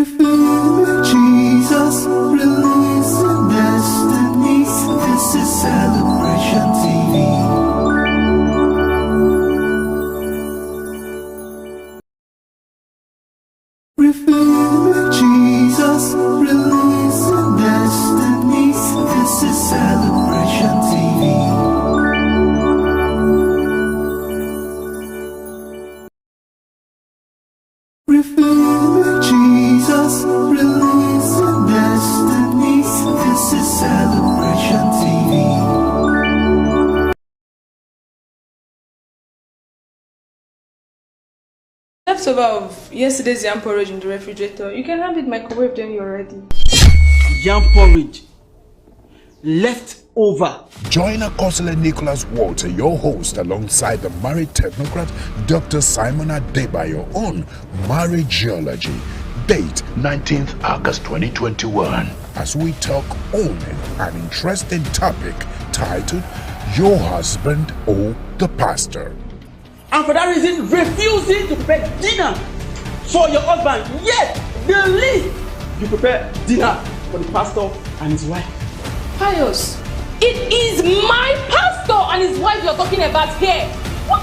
Revealing Jesus, releasing destinies. This is Celebration TV. Revealing Jesus, releasing destinies. This is Celebration TV. Revealing Jesus, releasing destinies. This is Celebration TV. Leftover of yesterday's yam porridge in the refrigerator. You can have it microwaved when you're ready. Yam porridge. Left over. Join Akosile Nicholas Walter, your host, alongside the married technocrat Dr. Simon Adebayo on Marriageology. Date 19th August 2021. As we talk on an interesting topic titled Your Husband or the Pastor. And for that reason, refusing to prepare dinner for your husband. Yet, the least you prepare dinner for the pastor and his wife. Pius, it is my pastor and his wife you're talking about here. What?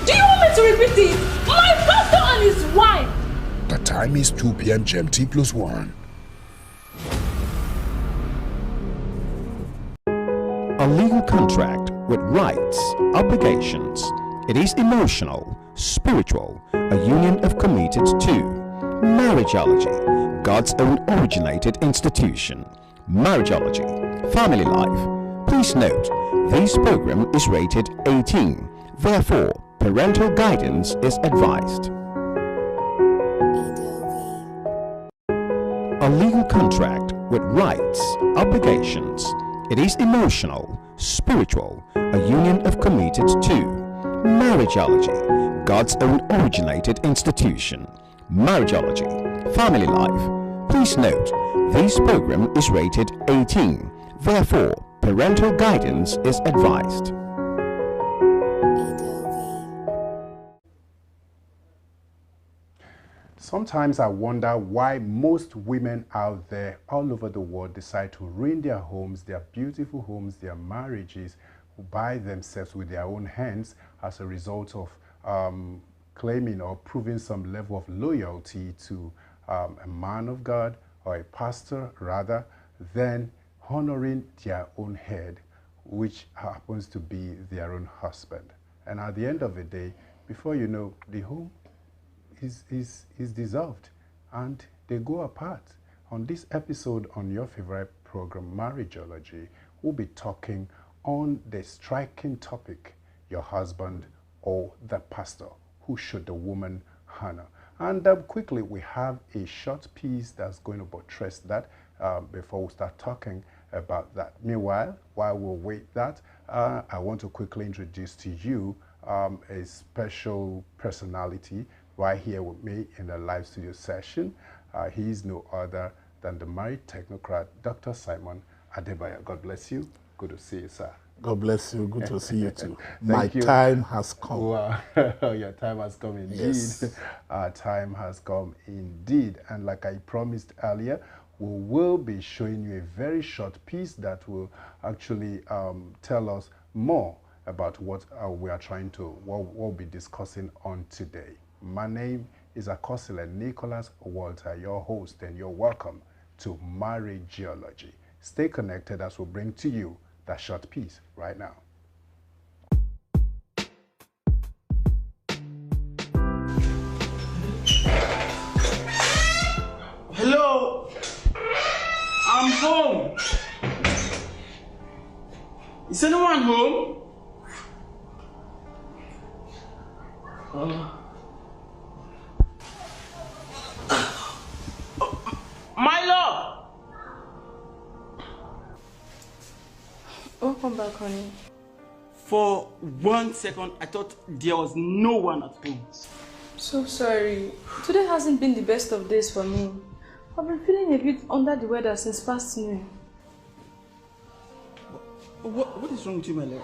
Do you want me to repeat it? My pastor and his wife. The time is 2 p.m. GMT+1. A legal contract with rights, obligations. It is emotional, spiritual, a union of committed to. Marriageology, God's own originated institution. Marriageology, family life. Please note, this program is rated 18. Therefore, parental guidance is advised. A legal contract with rights, obligations. It is emotional, spiritual, a union of committed to. Marriageology, God's own originated institution. Marriageology, family life. Please note, this program is rated 18. Therefore, parental guidance is advised. Sometimes I wonder why most women out there all over the world decide to ruin their homes, their beautiful homes, their marriages by themselves with their own hands as a result of claiming or proving some level of loyalty to a man of God or a pastor rather than honoring their own head, which happens to be their own husband. And at the end of the day, before you know, the home is dissolved and they go apart. On this episode on your favorite program, Marriageology, we'll be talking on the striking topic, your husband or the pastor. Who should the woman honor? And quickly, we have a short piece that's going to buttress that before we start talking about that. Meanwhile, while we wait that, I want to quickly introduce to you a special personality right here with me in the live studio session. He is no other than the married technocrat, Dr. Simon Adebayo. God bless you. Good to see you, sir. God bless you. Good to see you too. My time has come. Wow. Your time has come indeed. Yes. Our time has come indeed. And like I promised earlier, we will be showing you a very short piece that will actually tell us more about what we are trying to, what we'll be discussing on today. My name is Akosile Nicholas Walter, your host, and you're welcome to Marriageology. Stay connected as we bring to you that short piece right now. Hello. I'm home. Is anyone home? My love. Welcome back, honey. For 1 second, I thought there was no one at home. So sorry. Today hasn't been the best of days for me. I've been feeling a bit under the weather since past noon. What is wrong with you, my love?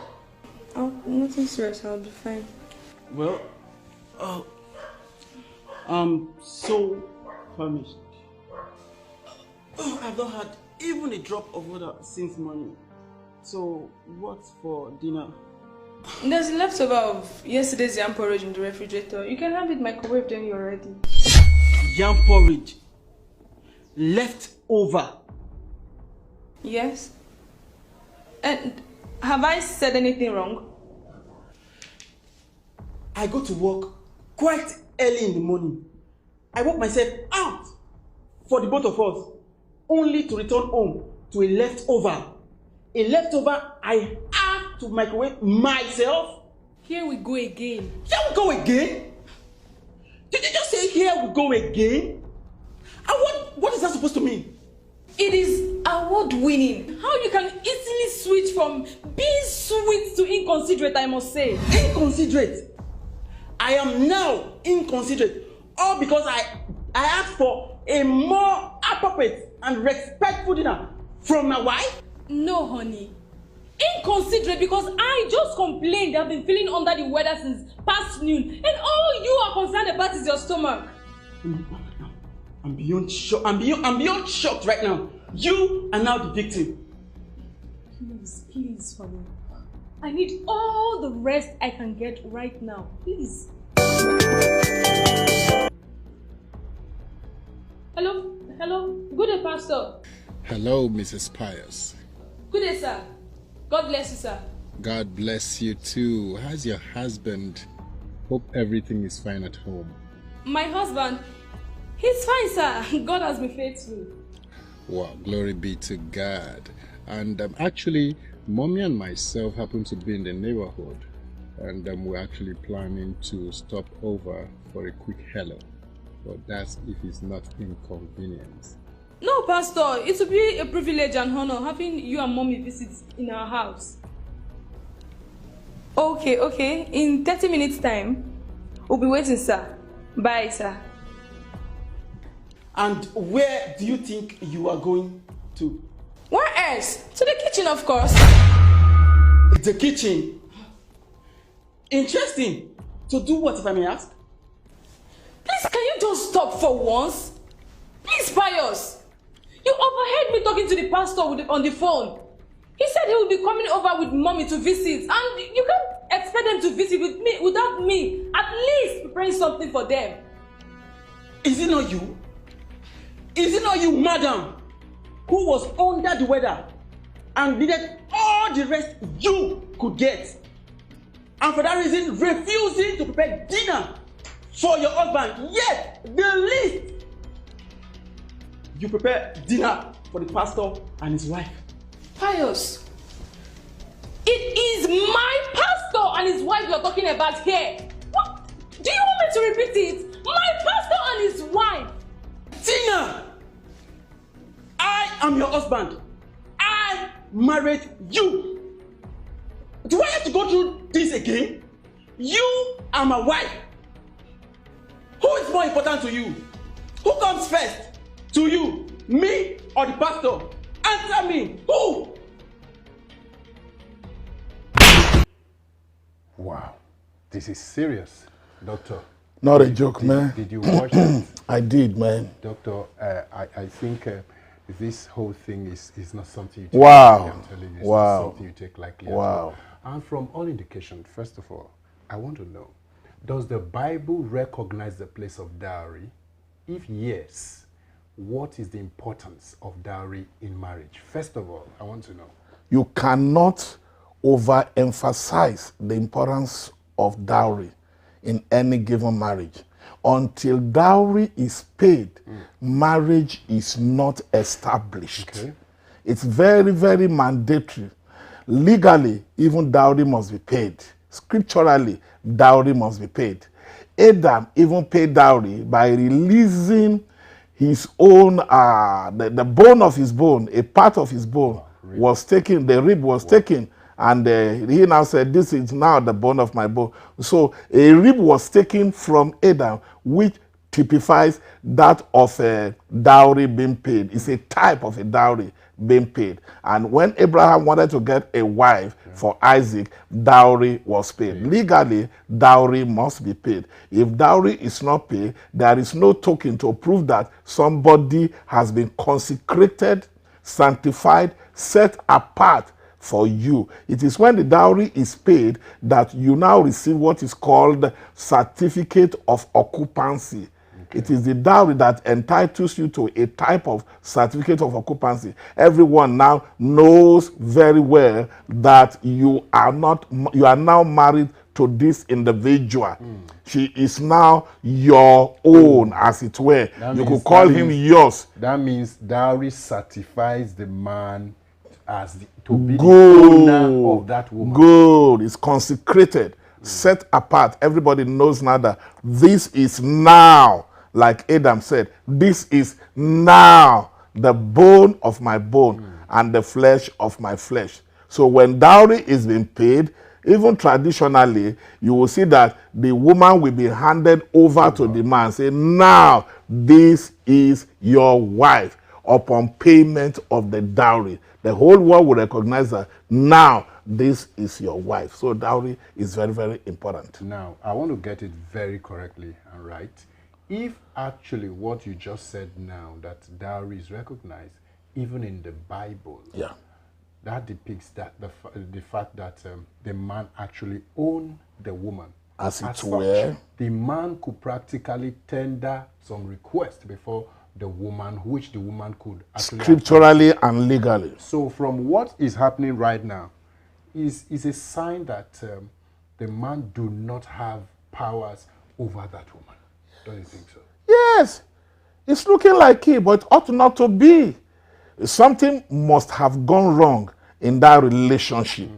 Oh, nothing serious. I'll be fine. Well, so famished. Oh, I've not had even a drop of water since morning. So, what's for dinner? There's a leftover of yesterday's yam porridge in the refrigerator. You can have it microwaved when you're ready. Yam porridge? Left over? Yes. And have I said anything wrong? I go to work quite early in the morning. I work myself out for the both of us, only to return home to a leftover. A leftover I have to microwave myself. Here we go again. Here we go again? Did you just say here we go again? And what is that supposed to mean? It is award-winning. How you can easily switch from being sweet to inconsiderate, I must say. Inconsiderate? I am now inconsiderate. All because I asked for a more appropriate and respectful dinner from my wife? No, honey. Inconsiderate because I just complained I've been feeling under the weather since past noon, and all you are concerned about is your stomach. I'm beyond shocked. I'm beyond shocked right now. You are now the victim. Please, honey. I need all the rest I can get right now. Please. Hello. Good day, Pastor. Hello, Mrs. Pius. Good day, sir. God bless you, sir. God bless you too. How's your husband? Hope everything is fine at home. My husband, he's fine, sir. God has been faithful. Wow, glory be to God. And actually, Mommy and myself happen to be in the neighborhood, and we're actually planning to stop over for a quick hello. But that's if it's not inconvenience. No, Pastor, it will be a privilege and honor having you and Mommy visit in our house. Okay. In 30 minutes' time, we'll be waiting, sir. Bye, sir. And where do you think you are going to? Where else? To the kitchen, of course. The kitchen? Interesting. To do what, if I may ask? Please, can you just stop for once? Please, Pius. You overheard me talking to the pastor on the phone. He said he will be coming over with Mommy to visit, and you can't expect them to visit with me without me at least preparing something for them. Is it not you? Is it not you, madam, who was under the weather and needed all the rest you could get, and for that reason refusing to prepare dinner for your husband? Yet the least you prepare dinner for the pastor and his wife. Pius, it is my pastor and his wife you're talking about here. What? Do you want me to repeat it? My pastor and his wife. Tina, I am your husband. I married you. Do I have to go through this again? You are my wife. Who is more important to you? Who comes first? To you, me or the pastor? Answer me. Who? Wow, this is serious, Doctor. Not a joke, man. Did you watch it? I did, man. Doctor, I think this whole thing is not something you take Wow. lightly. I'm telling you, it's Wow. not something you take lightly at Wow. all. And from all indication, first of all, I want to know, does the Bible recognize the place of dowry? If yes, what is the importance of dowry in marriage? First of all, I want to know. You cannot overemphasize the importance of dowry in any given marriage. Until dowry is paid, marriage is not established. Okay. It's very, very mandatory. Legally, even dowry must be paid. Scripturally, dowry must be paid. Adam even paid dowry by releasing his own, the bone of his bone, a part of his bone was taken, the rib was taken, and he now said, this is now the bone of my bone. So a rib was taken from Adam, which typifies that of a dowry being paid. It's a type of a dowry being paid. And when Abraham wanted to get a wife for Isaac, dowry was paid. Legally, dowry must be paid. If dowry is not paid, there is no token to prove that somebody has been consecrated, sanctified, set apart for you. It is when the dowry is paid that you now receive what is called certificate of occupancy. It is the dowry that entitles you to a type of certificate of occupancy. Everyone now knows very well that you are now married to this individual. She is now your own, as it were. You could call him yours. That means dowry certifies the man as to be the owner of that woman. Good. It's consecrated, set apart. Everybody knows now that this is now, like Adam said, this is now the bone of my bone and the flesh of my flesh. So when dowry is being paid, even traditionally, you will see that the woman will be handed over to the man, say, now this is your wife, upon payment of the dowry. The whole world will recognize that now this is your wife. So dowry is very, very important. Now, I want to get it very correctly and right. If actually what you just said now, that dowry is recognized, even in the Bible, that depicts that the fact that the man actually owned the woman. As it were. The man could practically tender some request before the woman, which the woman could actually scripturally and legally. So from what is happening right now is a sign that the man do not have powers over that woman. Don't you think so? Yes. It's looking like it, but it ought not to be. Something must have gone wrong in that relationship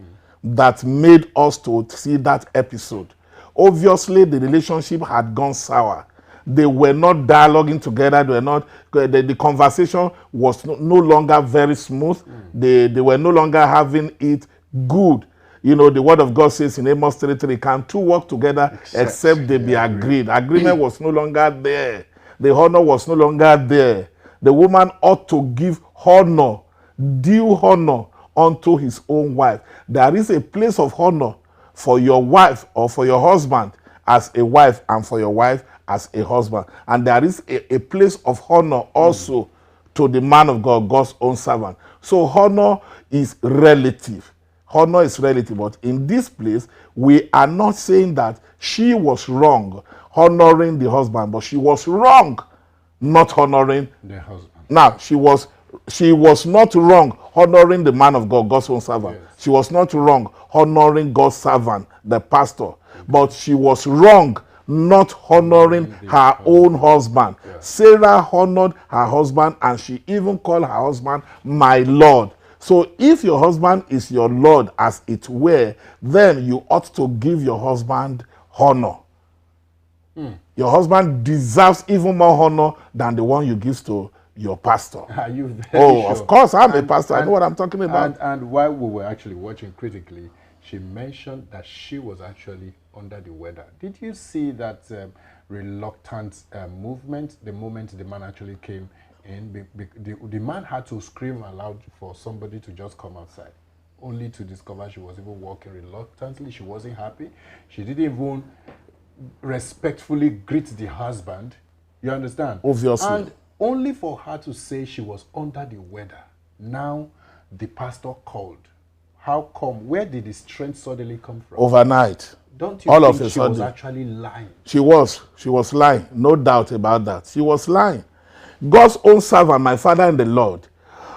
that made us to see that episode. Obviously, the relationship had gone sour. They were not dialoguing together. They were not. The conversation was no longer very smooth. They were no longer having it good. You know, the word of God says in Amos 3:3, can two work together except they be agreed? Agreement was no longer there. The honor was no longer there. The woman ought to give honor, due honor unto his own wife. There is a place of honor for your wife or for your husband as a wife, and for your wife as a husband. And there is a place of honor also to the man of God, God's own servant. So honor is relative. Honor is relative. But in this place, we are not saying that she was wrong honoring the husband, but she was wrong not honoring the husband. Now, she was not wrong honoring the man of God, God's own servant. Yes. She was not wrong honoring God's servant, the pastor. But she was wrong not honoring her own husband. Yeah. Sarah honored her husband, and she even called her husband my Lord. So if your husband is your Lord, as it were, then you ought to give your husband honor. Your husband deserves even more honor than the one you give to your pastor. Are you very sure? Of course, I'm a pastor. I know what I'm talking about. And while we were actually watching critically, she mentioned that she was actually under the weather. Did you see that reluctant movement the moment the man actually came in? The man had to scream aloud for somebody to just come outside, only to discover she was even walking reluctantly. She wasn't happy. She didn't even respectfully greet the husband. You understand? Obviously. And only for her to say she was under the weather. Now the pastor called. How come? Where did the strength suddenly come from? Overnight. Don't you all think of a she sudden was actually lying? She was lying. No doubt about that. She was lying. God's own servant, my father in the Lord,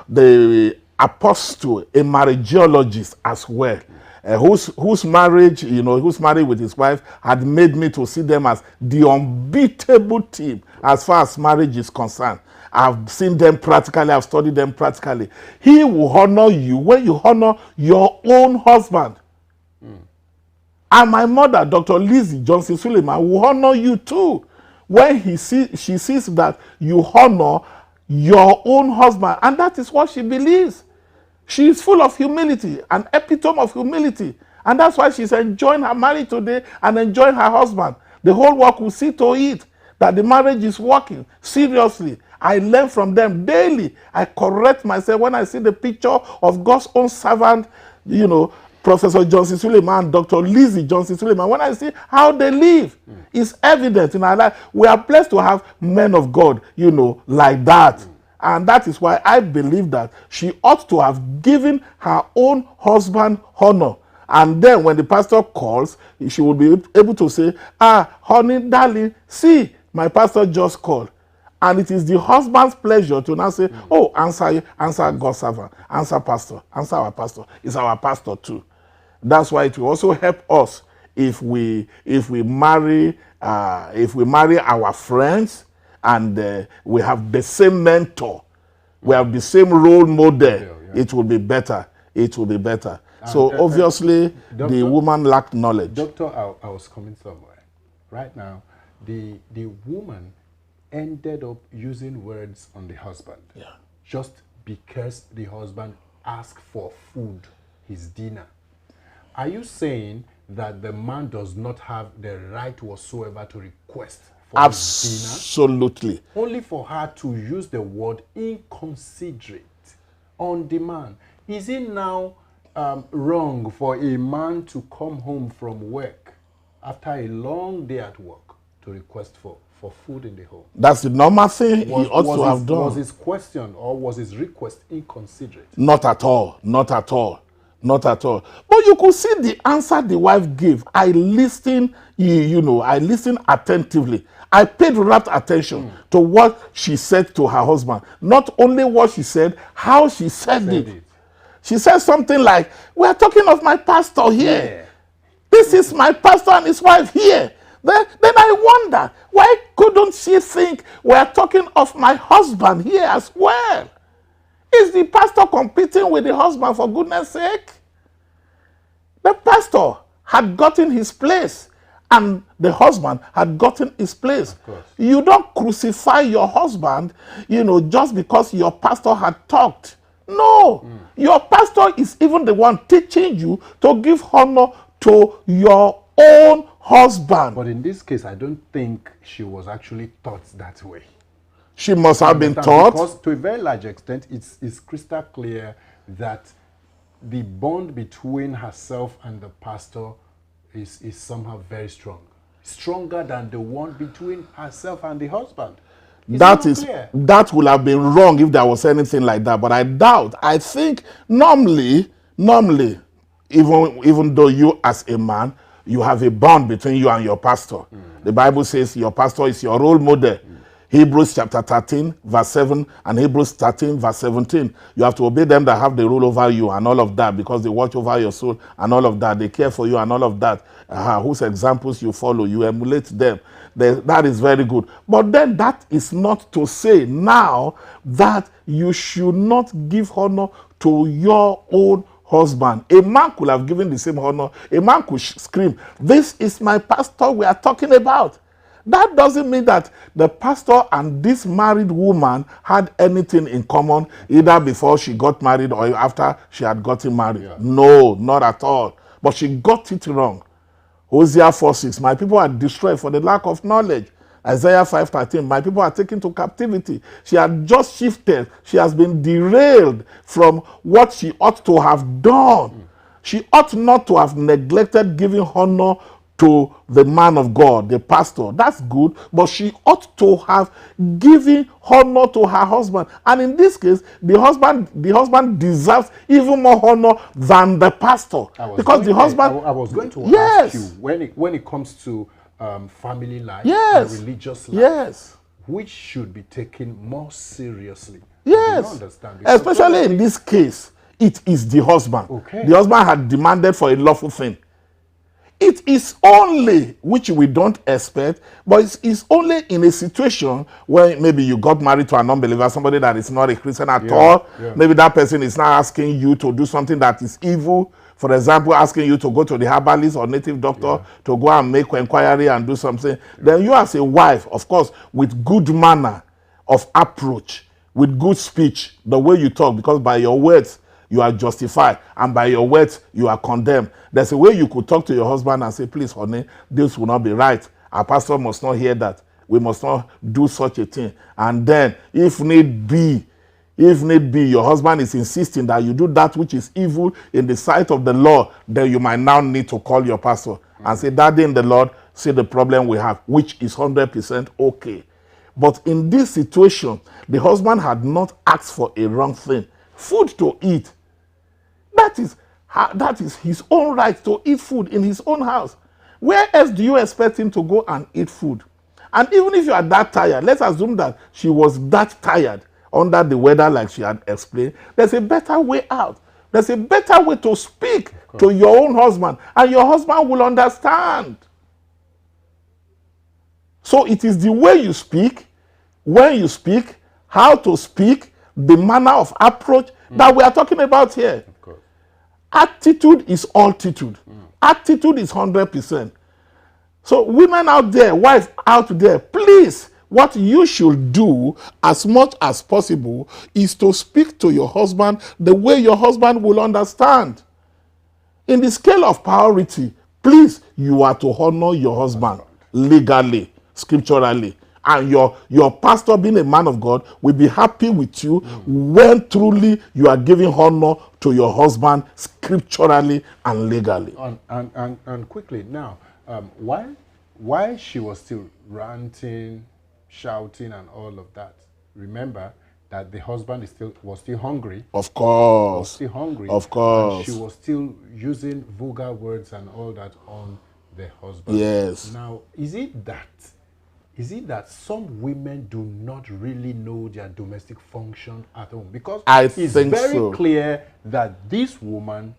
the apostle, a marriageologist as well, whose marriage, who's married with his wife, had made me to see them as the unbeatable team as far as marriage is concerned. I've seen them practically. I've studied them practically. He will honor you when you honor your own husband. And my mother, Dr. Lizzie Johnson Suleiman, will honor you too when she sees that you honor your own husband. And that is what she believes. She is full of humility, an epitome of humility. And that's why she's enjoying her marriage today and enjoying her husband. The whole world will see to it that the marriage is working seriously I learn from them daily. I correct myself when I see the picture of God's own servant, Professor Johnson Suleiman, Dr. Lizzie Johnson Suleiman. When I see how they live, it's evident in our life. We are blessed to have men of God, like that. And that is why I believe that she ought to have given her own husband honor. And then when the pastor calls, she will be able to say, honey, darling, see, my pastor just called. And it is the husband's pleasure to now say, answer God's servant, answer pastor, answer our pastor. It's our pastor too. That's why it will also help us if we marry our friends and we have the same mentor, we have the same role model. It will be better. It will be better. So obviously, Doctor, the woman lacked knowledge. Doctor, I was coming somewhere. Right now, the woman ended up using words on the husband. Just because the husband asked for food, his dinner. Are you saying that the man does not have the right whatsoever to request for his dinner? Absolutely. Only for her to use the word inconsiderate on demand. Is it now wrong for a man to come home from work after a long day at work to request for food in the home? That's the normal thing he ought to have done. Was his question or was his request inconsiderate? Not at all. Not at all. Not at all. But you could see the answer the wife gave. I listened, I listened attentively. I paid rapt attention to what she said to her husband. Not only what she said, how she said it. She said something like, we are talking of my pastor here. Yeah. This is my pastor and his wife here. Then I wonder, why couldn't she think we are talking of my husband here as well? Is the pastor competing with the husband, for goodness sake? The pastor had gotten his place and the husband had gotten his place. You don't crucify your husband, just because your pastor had talked. No, your pastor is even the one teaching you to give honor to your own husband. But in this case, I don't think she was actually taught that way. She must have been taught. Because to a very large extent, it's crystal clear that the bond between herself and the pastor is somehow very strong. Stronger than the one between herself and the husband. That would have been wrong if there was anything like that. But I doubt. I think normally, even though you as a man, you have a bond between you and your pastor. The Bible says your pastor is your role model. Hebrews chapter 13, verse 7, and Hebrews 13, verse 17. You have to obey them that have the rule over you and all of that, because they watch over your soul and all of that. They care for you and all of that. Whose examples you follow, you emulate them. That is very good. But then that is not to say now that you should not give honor to your own husband. A man could have given the same honor. A man could scream, "This is my pastor we are talking about." That doesn't mean that the pastor and this married woman had anything in common, either before she got married or after she had gotten married. Yeah. No, not at all. But she got it wrong. Hosea 4:6, my people are destroyed for the lack of knowledge. Isaiah 5:13, my people are taken to captivity. She had just shifted. She has been derailed from what she ought to have done. She ought not to have neglected giving honor to the man of God, the pastor. That's good, but she ought to have given honor to her husband. And in this case, the husband deserves even more honor than the pastor. Because the husband... I was going to ask you, when it comes to family life and religious life, which should be taken more seriously? Yes, I understand, especially in this case, it is the husband. Okay. The husband had demanded for a lawful thing. It is only, which we don't expect, but it's only in a situation where maybe you got married to an unbeliever, somebody that is not a Christian at all. Yeah. Maybe that person is now asking you to do something that is evil. For example, asking you to go to the herbalist or native doctor to go and make inquiry and do something. Then you as a wife, of course, with good manner of approach, with good speech, the way you talk, because by your words, you are justified, and by your words, you are condemned. There's a way you could talk to your husband and say, please, honey, this will not be right. Our pastor must not hear that. we must not do such a thing. And then, if need be, your husband is insisting that you do that which is evil in the sight of the Lord, then you might now need to call your pastor and say, Daddy in the Lord, see the problem we have, which is 100% okay. But in this situation, the husband had not asked for a wrong thing. Food to eat. That is his own right to eat food in his own house. Where else do you expect him to go and eat food? And even if you are that tired, let's assume that she was that tired under the weather like she had explained, there's a better way out. There's a better way to speak to your own husband, and your husband will understand. So it is the way you speak, when you speak, how to speak, the manner of approach that we are talking about here. Of course. Attitude is altitude. Attitude is 100%. So women out there, wives out there, please, what you should do as much as possible is to speak to your husband the way your husband will understand. In the scale of priority, please, you are to honor your husband legally, scripturally. And your pastor, being a man of God, will be happy with you when truly you are giving honor to your husband scripturally and legally. And quickly now, why she was still ranting, shouting, and all of that? Remember that the husband was still hungry. Of course. Was still hungry. Of course. And she was still using vulgar words and all that on the husband. Yes. Now, is it that some women do not really know their domestic function at home? Because it's very clear that this woman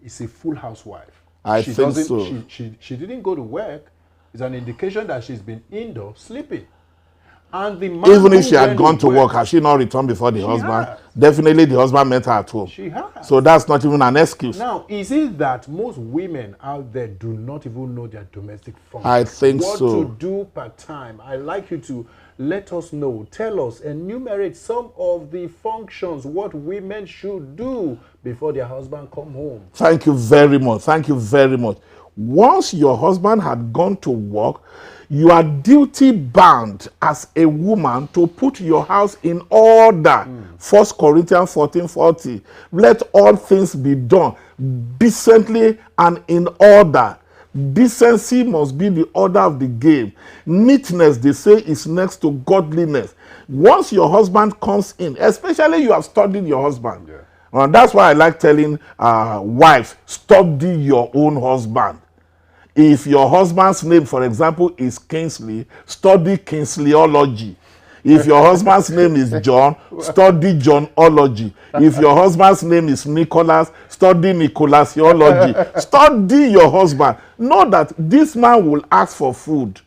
is a full housewife. She didn't go to work. It's an indication that she's been indoors sleeping. And the man, even if she had gone to work, has she not returned before the husband? Has. Definitely the husband met her at home. She has. So that's not even an excuse. Now, is it that most women out there do not even know their domestic function? I think what so. What to do part time? I'd like you to let us know, tell us, enumerate some of the functions, what women should do before their husband come home. Thank you very much. Thank you very much. Once your husband had gone to work, you are duty bound as a woman to put your house in order. 1 Corinthians 14:40. Let all things be done decently and in order. Decency must be the order of the game. Neatness, they say, is next to godliness. Once your husband comes in, especially you have studied your husband. Yeah. That's why I like telling wives, study your own husband. If your husband's name, for example, is Kingsley, study Kingsleyology. If your husband's name is John, study Johnology. If your husband's name is Nicholas, study Nicolasiology. Study your husband. Know that this man will ask for food.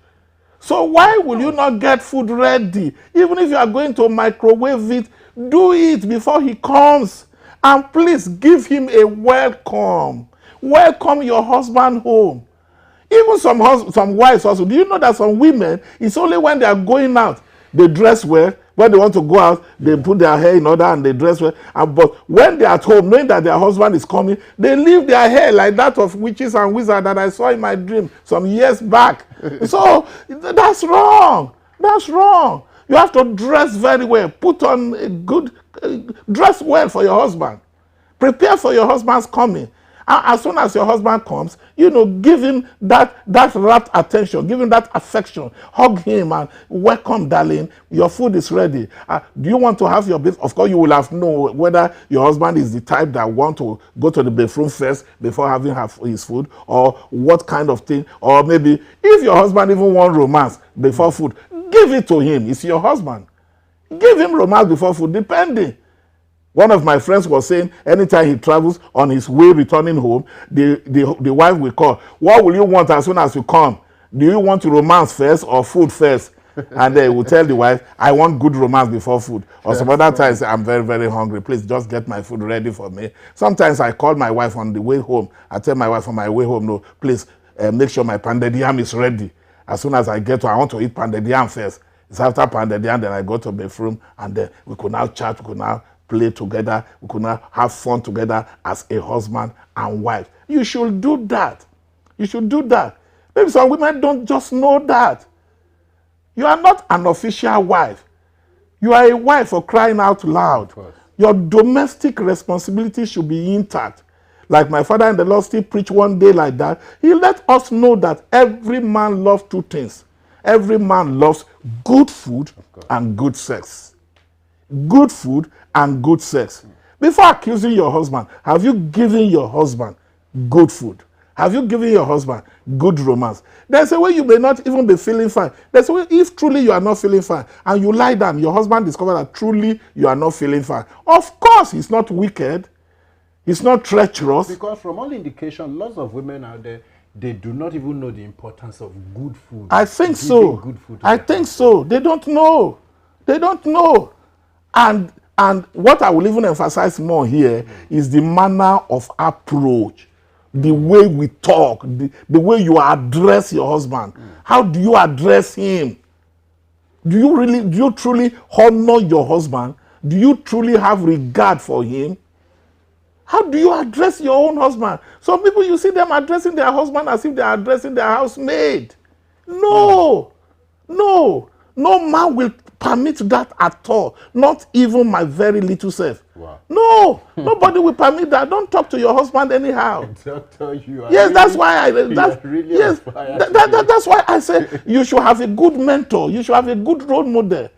So why will you not get food ready? Even if you are going to microwave it, do it before he comes. And please give him a welcome. Welcome your husband home. Even some wives also. Do you know that some women, it's only when they are going out, they dress well. When they want to go out, they put their hair in order and they dress well. But when they're at home, knowing that their husband is coming, they leave their hair like that of witches and wizards that I saw in my dream some years back. So that's wrong. That's wrong. You have to dress very well. Put on a good, dress well for your husband. Prepare for your husband's coming. As soon as your husband comes, give him that rapt attention, give him that affection, hug him and welcome, darling. Your food is ready. Do you want to have your bath? Of course, you will have to know whether your husband is the type that want to go to the bathroom first before having his food, or what kind of thing. Or maybe if your husband even want romance before food, give it to him. It's your husband. Give him romance before food, depending. One of my friends was saying anytime he travels on his way returning home, the wife will call. What will you want as soon as you come? Do you want to romance first or food first? And they will tell the wife, I want good romance before food. Or some other times, I'm very, very hungry. Please just get my food ready for me. Sometimes I call my wife on the way home. I tell my wife on my way home, no, please make sure my pounded yam is ready. As soon as I get to, I want to eat pounded yam first. It's after pounded yam, then I go to the bathroom, and then we could now chat, we could now play together, we could now have fun together as a husband and wife. You should do that. You should do that. Maybe some women don't just know that. You are not an official wife. You are a wife for crying out loud. Your domestic responsibility should be intact. Like my father in the Lord still preached one day like that. He let us know that every man loves two things. Every man loves good food and good sex. Good food and good sex. Before accusing your husband, have you given your husband good food? Have you given your husband good romance? There's a way you may not even be feeling fine. There's a way if truly you are not feeling fine and you lie down, your husband discovers that truly you are not feeling fine. Of course, he's not wicked. He's not treacherous. Because from all indication, lots of women out there, they do not even know the importance of good food. I think so. Good food I think so. They don't know. They don't know. And what I will even emphasize more here is the manner of approach. The way we talk, the way you address your husband. How do you address him? Do you truly honor your husband? Do you truly have regard for him? How do you address your own husband? Some people, you see them addressing their husband as if they are addressing their housemaid. No. No man will permit that at all. Not even my very little self. Wow. No, nobody will permit that. Don't talk to your husband anyhow. Doctor, you are Yes, really, that's why that's why I say you should have a good mentor. You should have a good role model.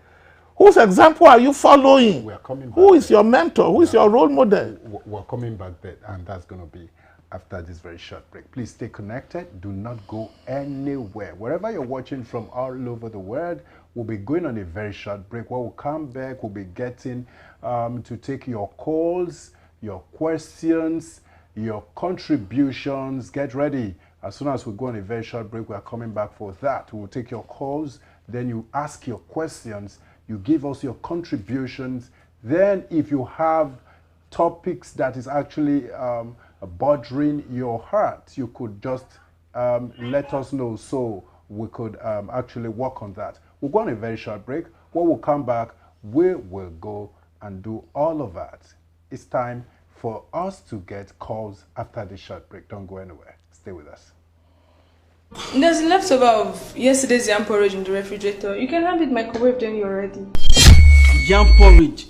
Whose example are you following? We are coming back. Who is your mentor? Who is your role model? We're coming back there, and that's going to be after this very short break. Please stay connected. Do not go anywhere. Wherever you're watching from all over the world, we'll be going on a very short break. When we come back, we'll be getting to take your calls, your questions, your contributions. Get ready. As soon as we go on a very short break, we are coming back for that. We'll take your calls, then you ask your questions, you give us your contributions. Then if you have topics that is actually bothering your heart, you could just let us know so we could actually work on that. We'll go on a very short break. When we come back, we will go and do all of that. It's time for us to get calls after this short break. Don't go anywhere. Stay with us. There's leftover of yesterday's yam porridge in the refrigerator. You can have it microwaved when you're ready. Yam porridge.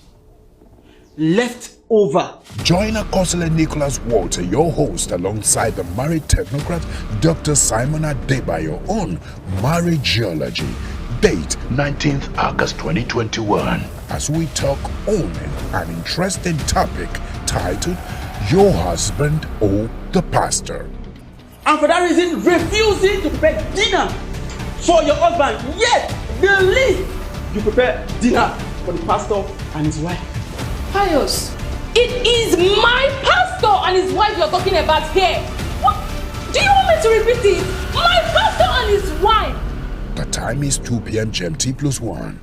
Leftover. Join Akosile Nicholas Walter, your host, alongside the married technocrat Dr. Simon Adebayo on Marriageology. Date 19th August 2021. As we talk on an interesting topic titled Your Husband or the Pastor. And for that reason, refusing to prepare dinner for your husband. Yet, the least you prepare dinner for the pastor and his wife. Pius, it is my pastor and his wife you're talking about here. What? Do you want me to repeat it? My pastor and his wife. The time is 2 p.m. GMT plus 1.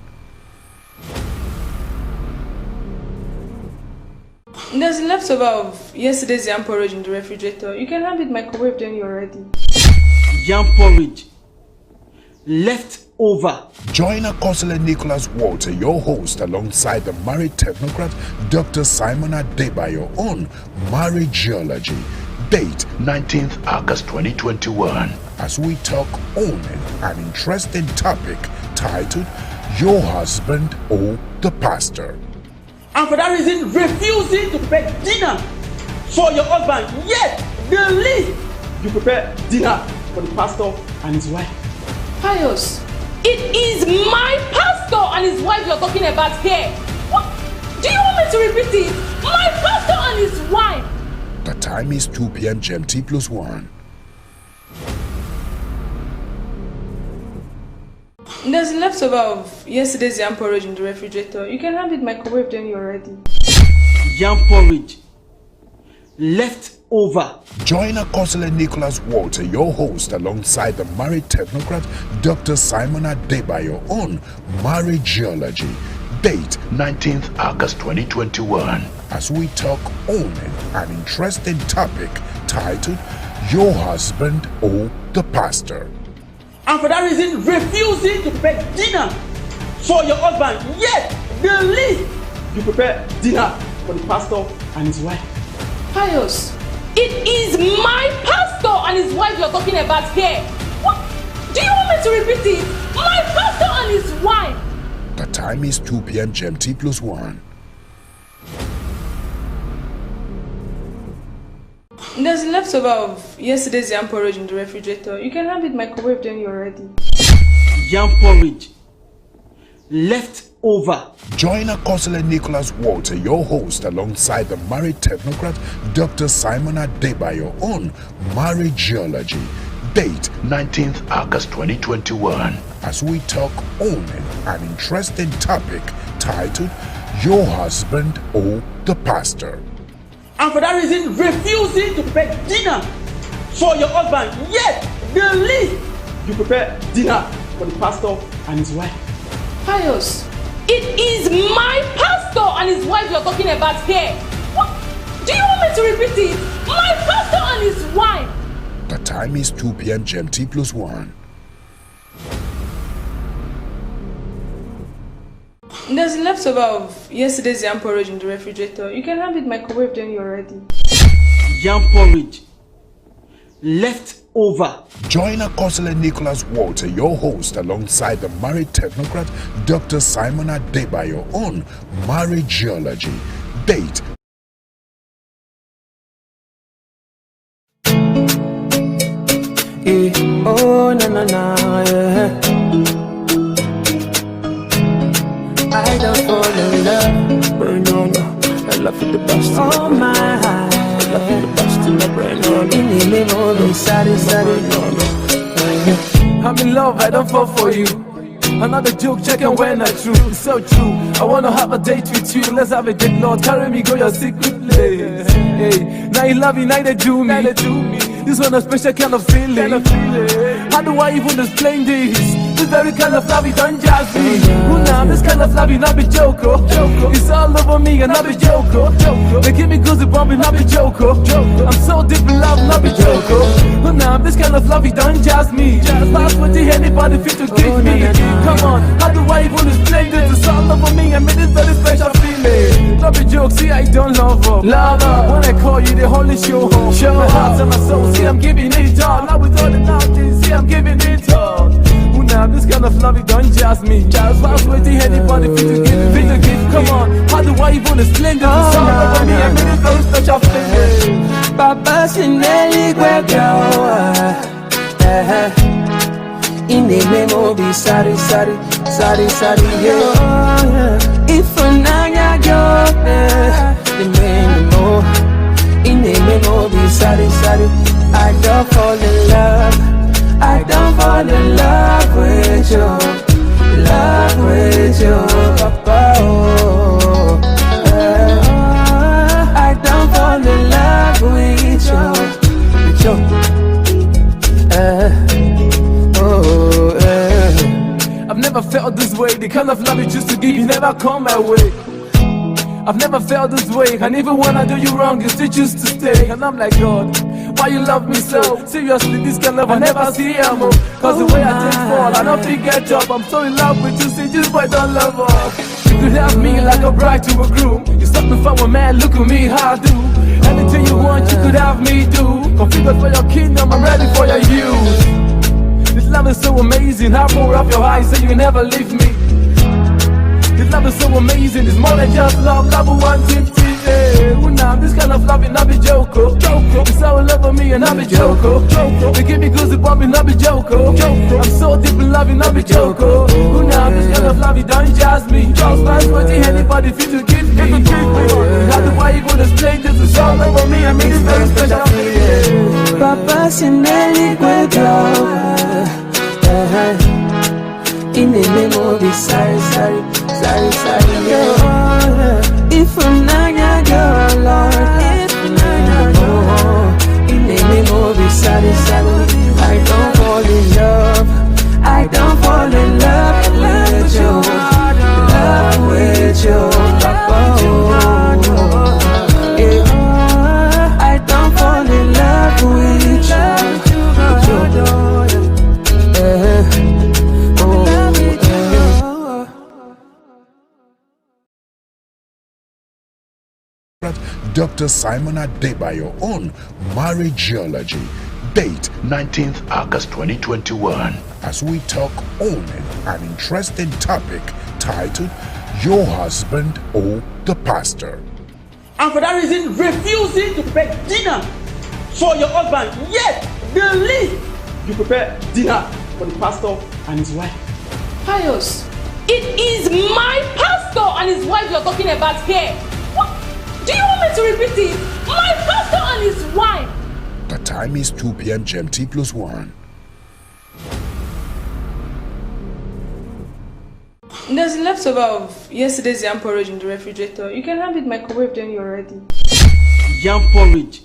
There's leftover of yesterday's yam porridge in the refrigerator. You can have it microwaved when you're ready. Yam porridge. Leftover. Join Akosile Nicholas Walter, your host, alongside the married technocrat Dr. Simon Adebayo on Marriageology. Date 19th August 2021. As we talk on an interesting topic titled Your Husband or the Pastor. And for that reason, refusing to prepare dinner for your husband. Yet, the least you prepare dinner for the pastor and his wife. Pius, it is my pastor and his wife you're talking about here. What? Do you want me to repeat it? My pastor and his wife. The time is 2 p.m. GMT plus 1. There's leftover of yesterday's yam porridge in the refrigerator. You can have it microwaved when you're ready. Yam porridge. Leftover. Join Akosile Nicholas Walter, your host, alongside the married technocrat Dr. Simon Adebayo on Marriageology. Date 19th August 2021. As we talk on an interesting topic titled Your Husband or the Pastor. And for that reason, refusing to prepare dinner for your husband. Yet, the least you prepare dinner for the pastor and his wife. Pius, it is my pastor and his wife you're talking about here. What? Do you want me to repeat it? My pastor and and his wife. The time is 2 p.m. GMT+1. There's leftover of yesterday's yam porridge in the refrigerator. You can have it microwaved when you're ready. Yam porridge. Left over. Join Akosile Nicholas Walter, your host, alongside the married technocrat Dr. Simon Adebayo on Marriageology. Date 19th August 2021. As we talk on an interesting topic titled Your Husband or the Pastor. And for that reason, refusing to prepare dinner for your husband. Yet, the least you prepare dinner for the pastor and his wife. Pius, it is my pastor and his wife you're talking about here. What? Do you want me to repeat it? My pastor and his wife. The time is 2 p.m. GMT+1. There's leftover of yesterday's yam porridge in the refrigerator. You can have it microwaved when you're ready. Yam porridge. Left over. Join Akosile Nicholas Walter, your host, alongside the married technocrat Dr. Simon Adebayo on Marriageology. Date. Oh, na na na, yeah. I don't fall in love, but no, no. I love you the best. Oh my, I love you the best in my brain. No, no. I'm in love, I don't fall for you. Another joke, checking when I true. It's so true. I wanna have a date with you. Let's have a date, Lord. Carry me, go your secret place. Hey, now you love me, now they do me. This one a special kind of feeling. How do I even explain this? This very kind of love, it don't judge me. Who now? This kind of love, it not be joke. It's all over me and not be joke. They give me goosebumps, it not be joke. I'm so deep in love, not be joke. Who now? This kind of love, it don't judge me. Last what anybody fit to give me. Come on, how do I even explain this? It's all over me and made this very special feeling. Not be joke, see I don't love her. When I call you, they only show up. My heart and my soul, see I'm giving it all. Now with all the mountains, see I'm giving it all. Who now? This kind of love, it don't just me. Just last waiting anybody fit to give. Come on, how do I even explain this? It's all over me and made this very special feeling. Papa Sinelli in the memo be sorry, yeah. If I go, the memo, in the memo be sorry. I don't fall in love, with you, Papa. Oh, I don't fall in love with you. I've never felt this way. The kind of love you choose to give, you never come my way. I've never felt this way, and even when I do you wrong, you still choose to stay. And I'm like, God, why you love me so? Seriously, this kind of love I never see him. Cause the way I take fall, I don't forget up. I'm so in love with you, see this boy don't love her. You could have me like a bride to a groom. You stop me from a man, look at me, how I do. Anything you want, you could have me do. Configured for your kingdom, I'm ready for your use. This love is so amazing, I pour up your eyes so you never leave me. This love is so amazing, it's more than just love, love one thing. Now this kind of love, it not be joke. It's all love me and not be joke. They give me goosebumps, it not be joke. I'm so deep in love, it not be joke. Now this kind of love, it don't judge me. Just like waiting anybody fit to give me. How do I even explain this? It's all over me, I mean it's very special. Papa Sinelli in the memo be sorry, yeah. If I'm not your Lord, if I'm not in the memo be sorry, I don't fall in love, with you, Papa. I don't fall in love with you. Dr. Simon Adebayo on Marriageology. Date 19th August 2021. As we talk on an interesting topic titled Your Husband or the Pastor. And for that reason, refusing to prepare dinner for your husband. Yet, the least you prepare dinner for the pastor and his wife. Pius, it is my pastor and his wife you're talking about here. What? Do you want me to repeat it? My pastor and his wife. The time is 2 p.m. GMT +1. There's leftover of yesterday's yam porridge in the refrigerator. You can have it microwaved when you're ready. Yam porridge.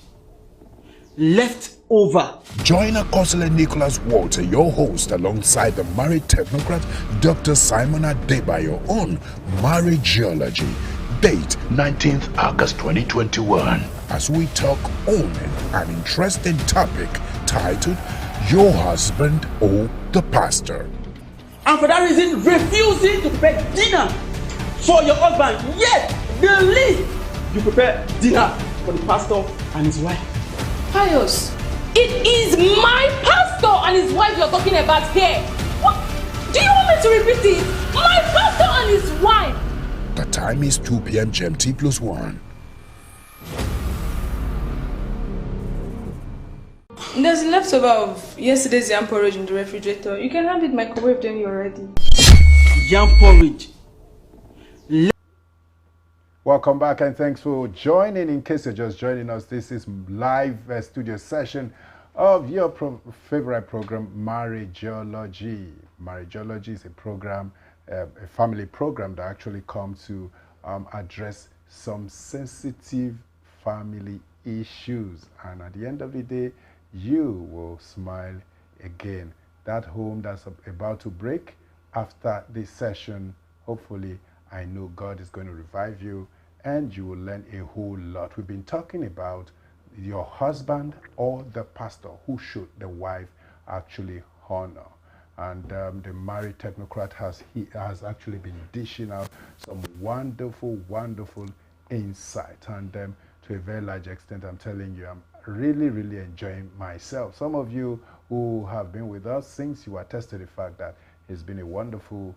Left over. Join Akosile Nicholas Walter, your host, alongside the married technocrat Dr. Simon Adebayo on Marriageology. Date 19th August 2021. As we talk on an interesting topic titled Your Husband or the Pastor. And for that reason, refusing to prepare dinner for your husband. Yet, the least you prepare dinner for the pastor and his wife. Pius, it is my pastor and his wife you're talking about here. What? Do you want me to repeat it? My pastor and his wife. The time is 2 p.m. GMT +1. There's leftover of yesterday's yam porridge in the refrigerator. You can have it microwaved when you're ready. Yam porridge. Welcome back and thanks for joining. In case you're just joining us, this is live studio session of your favorite program, Marriageology. Marriageology is a program, a family program that actually comes to address some sensitive family issues. And at the end of the day, you will smile again. That home that's about to break after this session, hopefully, I know God is going to revive you and you will learn a whole lot. We've been talking about your husband or the pastor. Who should the wife actually honor? And the married technocrat has actually been dishing out some wonderful insight. And to a very large extent, I'm telling you, I'm really enjoying myself. Some of you who have been with us since, you attest to the fact that it's been a wonderful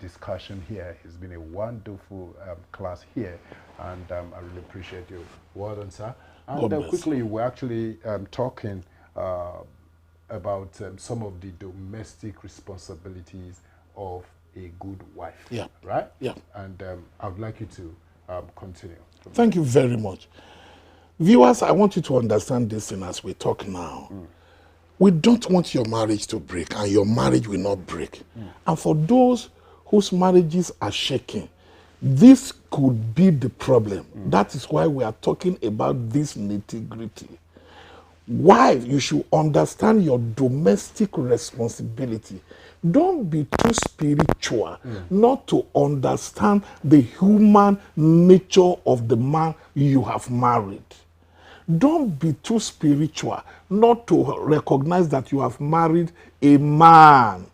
discussion here. It's been a wonderful class here, and I really appreciate you. Well done, sir. And quickly, we're actually talking about some of the domestic responsibilities of a good wife. Yeah. Right? Yeah. And I would like you to continue. Thank you very much. Viewers, I want you to understand this thing as we talk now. We don't want your marriage to break, and your marriage will not break. And for those whose marriages are shaking, this could be the problem. That is why we are talking about this nitty-gritty. Wife, you should understand your domestic responsibility. Don't be too spiritual not to understand the human nature of the man you have married. Don't be too spiritual not to recognize that you have married a man.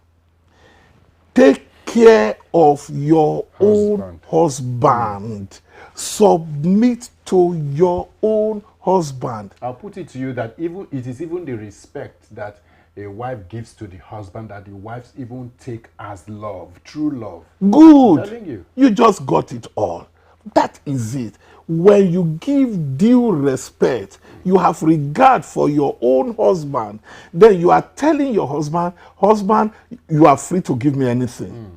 Take care of your own husband. Submit to your own husband. I'll put it to you that it is even the respect that a wife gives to the husband that the wives even take as love, true love. Good. I'm telling you. You just got it all. That is it. When you give due respect, you have regard for your own husband, then you are telling your husband, you are free to give me anything.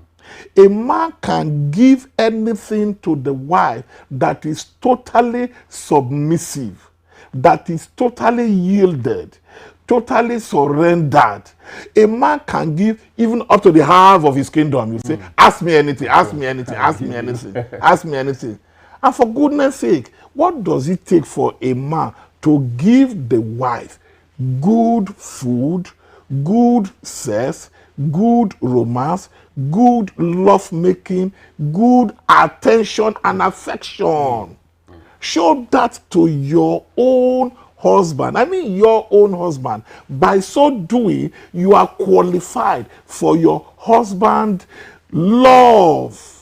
A man can give anything to the wife that is totally submissive, that is totally yielded, totally surrendered. A man can give even up to the half of his kingdom. You say, ask me anything, ask me anything, ask me anything, ask me anything. And for goodness sake, what does it take for a man to give the wife good food, good sex, good romance, good lovemaking, good attention and affection? Show that to your own husband. I mean your own husband. By so doing, you are qualified for your husband love.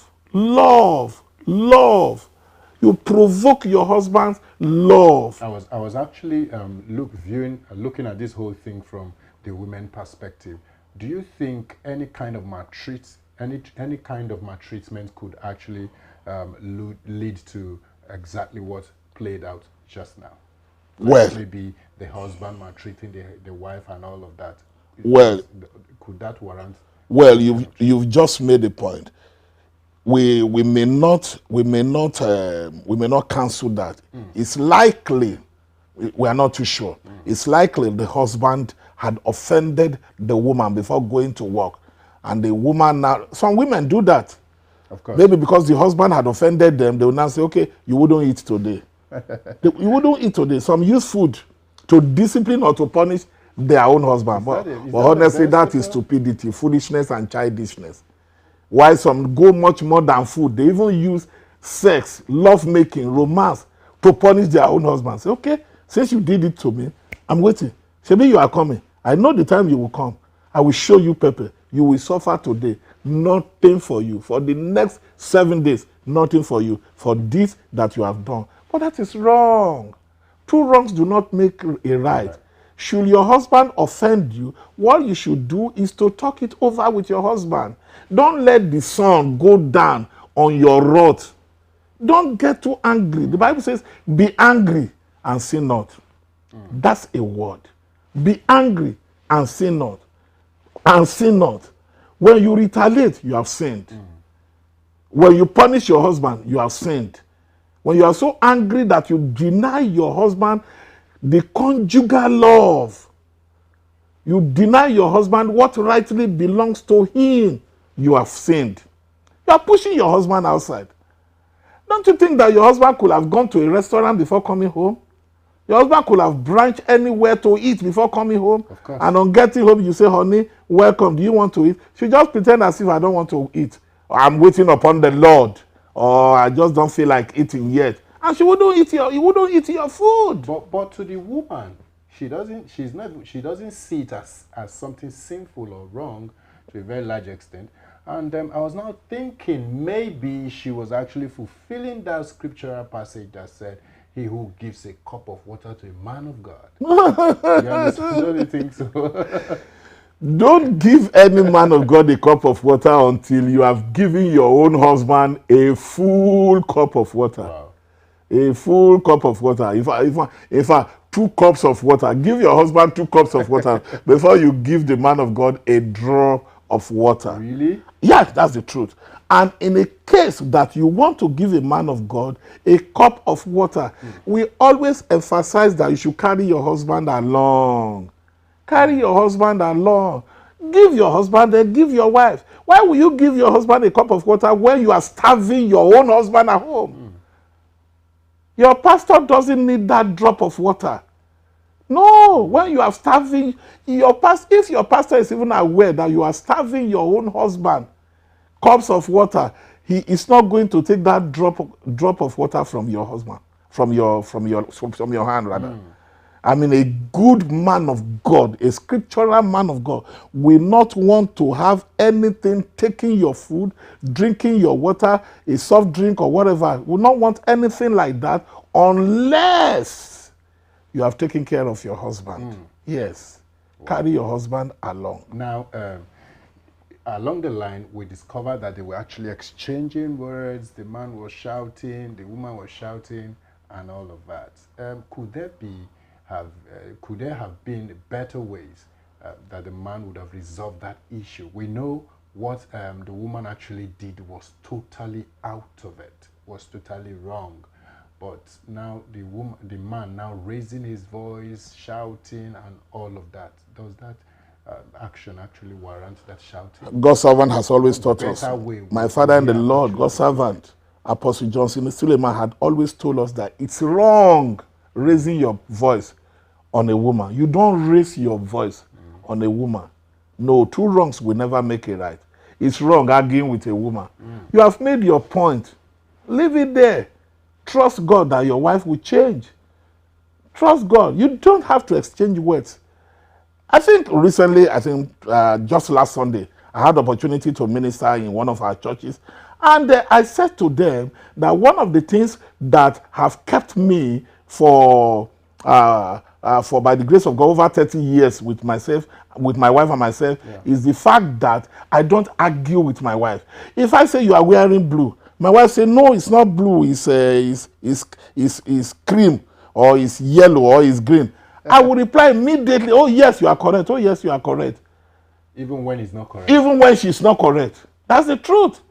You provoke your husband's love. I was actually looking at this whole thing from the women perspective. Do you think any kind of any kind of maltreatment could actually lead to exactly what played out just now? Well, maybe the husband maltreating the wife and all of that. Well, could that warrant? Well, you've just made a point. We may not cancel that. It's likely, we are not too sure. It's likely the husband had offended the woman before going to work, and the woman now. Some women do that. Of course. Maybe because the husband had offended them, they will now say, "Okay, you wouldn't eat today." You wouldn't eat today. Some use food to discipline or to punish their own husband. But honestly, that is stupidity, foolishness, and childishness. Why some go much more than food. They even use sex, love making, romance to punish their own husbands. Say, okay, since you did it to me, I'm waiting. Maybe you are coming. I know the time you will come. I will show you pepper. You will suffer today. Nothing for you. For the next 7 days, nothing for you. For this that you have done. But that is wrong. Two wrongs do not make a right. Should your husband offend you, what you should do is to talk it over with your husband. Don't let the sun go down on your wrath. Don't get too angry. The Bible says, be angry and sin not. That's a word. Be angry and sin not. And sin not. When you retaliate, you have sinned. When you punish your husband, you have sinned. When you are so angry that you deny your husband the conjugal love, you deny your husband what rightly belongs to him, you have sinned. You are pushing your husband outside. Don't you think that your husband could have gone to a restaurant before coming home? Your husband could have branched anywhere to eat before coming home. Of course. And on getting home, you say, honey, welcome. Do you want to eat? She just pretend as if I don't want to eat. Or I'm waiting upon the Lord. Or I just don't feel like eating yet. And she wouldn't eat your food. But to the woman, she doesn't see it as something sinful or wrong to a very large extent. And I was now thinking maybe she was actually fulfilling that scriptural passage that said, he who gives a cup of water to a man of God. You understand? Don't you think so? Don't give any man of God a cup of water until you have given your own husband a full cup of water. Wow. A full cup of water. If 2 cups of water, give your husband 2 cups of water before you give the man of God a drop of water. Really? Yes, that's the truth. And in a case that you want to give a man of God a cup of water, we always emphasize that you should carry your husband along. Carry your husband along. Give your husband and give your wife. Why will you give your husband a cup of water when you are starving your own husband at home? Your pastor doesn't need that drop of water. No, when you are starving, if your pastor is even aware that you are starving your own husband, cups of water, he is not going to take that drop of water from your husband, from your hand rather. I mean, a good man of God, a scriptural man of God, will not want to have anything taking your food, drinking your water, a soft drink or whatever. Will not want anything like that unless you have taken care of your husband. Yes. Wow. Carry your husband along. Now, along the line, we discovered that they were actually exchanging words. The man was shouting, the woman was shouting, and all of that. Could there have been better ways that the man would have resolved that issue? We know what the woman actually did was totally out of it, was totally wrong. But now the man now raising his voice, shouting, and all of that. Does that action actually warrant that shouting? God's servant has always taught us. My father in the Lord, God's servant, Apostle Johnson Suleiman, had always told us that it's wrong raising your voice on a woman. You don't raise your voice on a woman. No, 2 wrongs will never make it right. It's wrong arguing with a woman. You have made your point. Leave it there. Trust God that your wife will change. Trust God. You don't have to exchange words. I think recently, just last Sunday, I had the opportunity to minister in one of our churches, And I said to them that one of the things that have kept me for by the grace of God over 30 years with myself, with my wife and myself, is the fact that I don't argue with my wife. If I say you are wearing blue, my wife say no, it's not blue, it's cream, or it's yellow, or it's green. I will reply immediately, oh yes, you are correct. Oh yes, you are correct. Even when it's not correct. Even when she's not correct. That's the truth.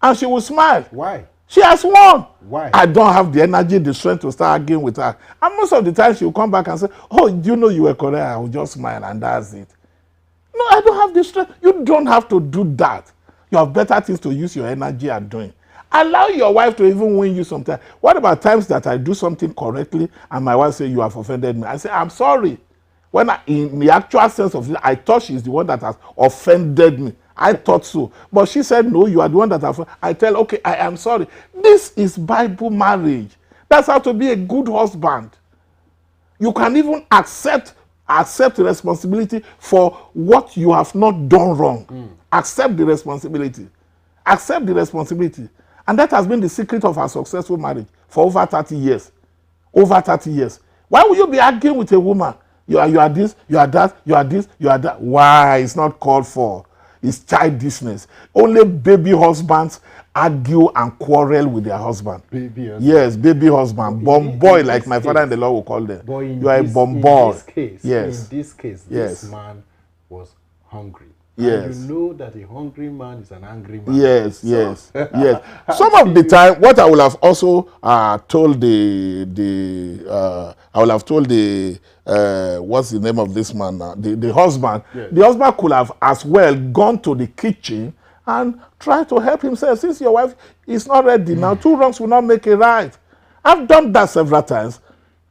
And she will smile. Why? She has won. Why? I don't have the energy, the strength to start arguing with her. And most of the time she will come back and say, oh, do you know you were correct? I will just smile and that's it. No, I don't have the strength. You don't have to do that. You have better things to use your energy at doing. Allow your wife to even win you sometimes. What about times that I do something correctly and my wife says, you have offended me? I say, I'm sorry. When in the actual sense of it, I thought she's the one that has offended me. I thought so. But she said, no, you are the one that has. I tell, okay, I am sorry. This is Bible marriage. That's how to be a good husband. You can even accept responsibility for what you have not done wrong. Accept the responsibility. Accept the responsibility. And that has been the secret of our successful marriage for over 30 years. Over 30 years. Why would you be arguing with a woman? You are this, you are that, you are this, you are that. Why? It's not called for. It's childishness. Only baby husbands argue and quarrel with their husband. Baby husband. Yes, baby husband. Bomb boy, like my father in the law will call them. You are a bomb boy. In this case, this man was hungry. Yes. And you know that a hungry man is an angry man. Yes, so. Yes. Some of the time, what I will have also told what's the name of this man now? The husband. Yes. The husband could have as well gone to the kitchen and tried to help himself. Since your wife is not ready now, 2 wrongs will not make a right. I've done that several times.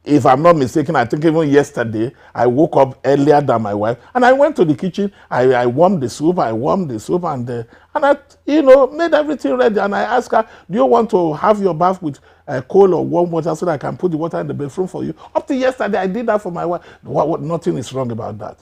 If I'm not mistaken, I think even yesterday, I woke up earlier than my wife, and I went to the kitchen, I warmed the soup, and I, made everything ready, and I asked her, do you want to have your bath with cold or warm water so that I can put the water in the bathroom for you? Up to yesterday, I did that for my wife. Nothing is wrong about that.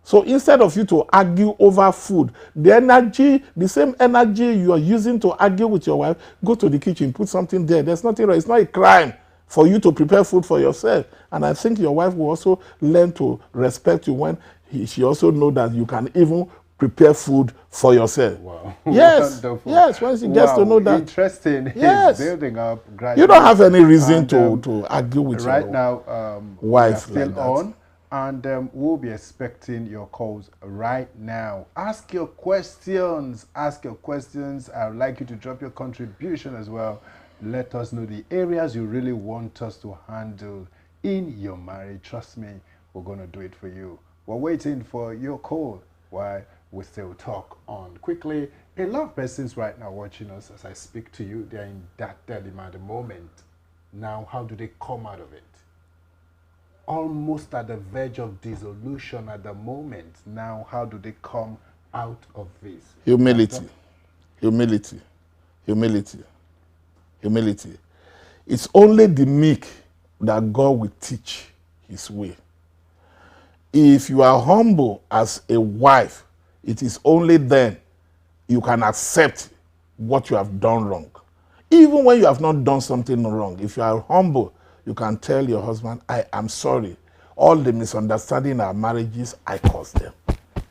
So instead of you to argue over food, the same energy you are using to argue with your wife, go to the kitchen, put something there. There's nothing wrong. It's not a crime for you to prepare food for yourself. And I think your wife will also learn to respect you when she also knows that you can even prepare food for yourself. Wow. Yes. Wonderful. Yes, when she gets to know that. Interesting. Yes. He's building up gradually. You don't have any reason to argue with right your now, wife. We are still on. And we'll be expecting your calls right now. Ask your questions. Ask your questions. I would like you to drop your contribution as well. Let us know the areas you really want us to handle in your marriage. Trust me, we're going to do it for you. We're waiting for your call while we still talk on. Quickly, a lot of persons right now watching us as I speak to you, they're in that dilemma at the moment. Now, how do they come out of it? Almost at the verge of dissolution at the moment. Now, how do they come out of this? Humility. Humility. Humility. Humility. It's only the meek that God will teach his way. If you are humble as a wife, it is only then you can accept what you have done wrong. Even when you have not done something wrong, if you are humble, you can tell your husband, I am sorry. All the misunderstanding in our marriages, I caused them.